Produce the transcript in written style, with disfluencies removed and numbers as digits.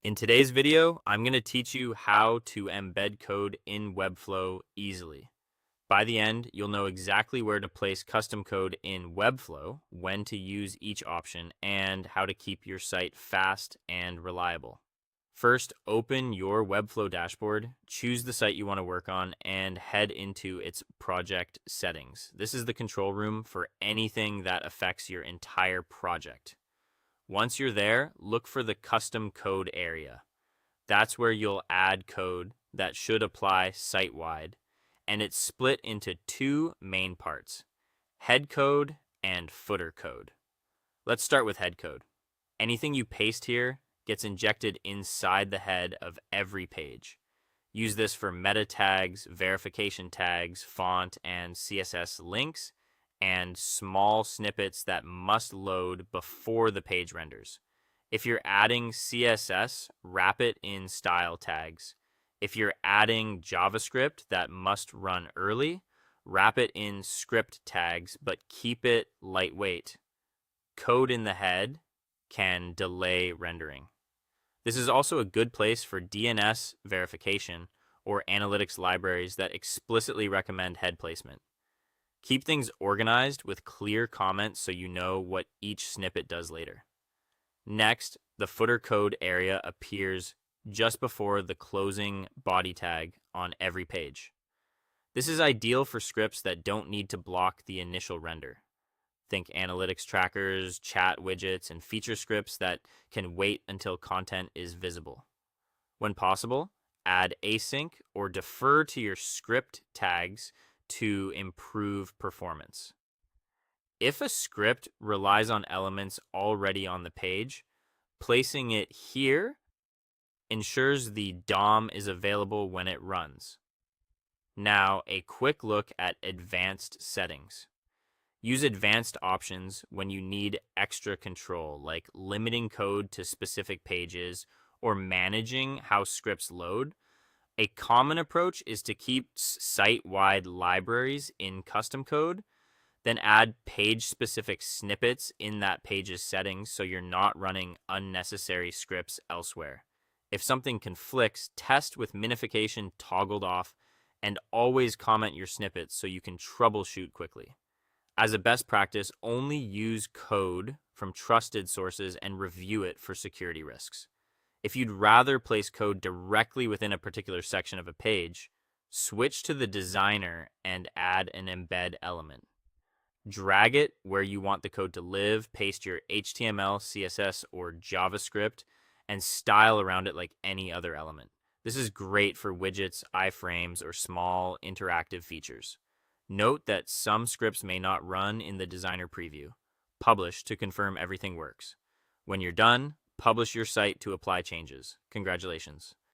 In today's video, I'm going to teach you how to embed code in Webflow easily. By the end, you'll know exactly where to place custom code in Webflow, when to use each option, and how to keep your site fast and reliable. First, open your Webflow dashboard, choose the site you want to work on, and head into its project settings. This is the control room for anything that affects your entire project. Once you're there, look for the custom code area. That's where you'll add code that should apply site-wide, and it's split into two main parts, head code and footer code. Let's start with head code. Anything you paste here gets injected inside the head of every page. Use this for meta tags, verification tags, font, and CSS links, and small snippets that must load before the page renders. If you're adding CSS, wrap it in style tags. If you're adding JavaScript that must run early, wrap it in script tags, but keep it lightweight. Code in the head can delay rendering. This is also a good place for DNS verification or analytics libraries that explicitly recommend head placement. Keep things organized with clear comments so you know what each snippet does later. Next, the footer code area appears just before the closing body tag on every page. This is ideal for scripts that don't need to block the initial render. Think analytics trackers, chat widgets, and feature scripts that can wait until content is visible. When possible, add async or defer to your script tags to improve performance. If a script relies on elements already on the page, placing it here ensures the DOM is available when it runs. Now, a quick look at advanced settings. Use advanced options when you need extra control, like limiting code to specific pages or managing how scripts load. A common approach is to keep site-wide libraries in custom code, then add page-specific snippets in that page's settings so you're not running unnecessary scripts elsewhere. If something conflicts, test with minification toggled off, and always comment your snippets so you can troubleshoot quickly. As a best practice, only use code from trusted sources and review it for security risks. If you'd rather place code directly within a particular section of a page, switch to the designer and add an embed element. Drag it where you want the code to live, paste your HTML, CSS, or JavaScript, and style around it like any other element. This is great for widgets, iframes, or small interactive features. Note that some scripts may not run in the designer preview. Publish to confirm everything works. When you're done, publish your site to apply changes. Congratulations.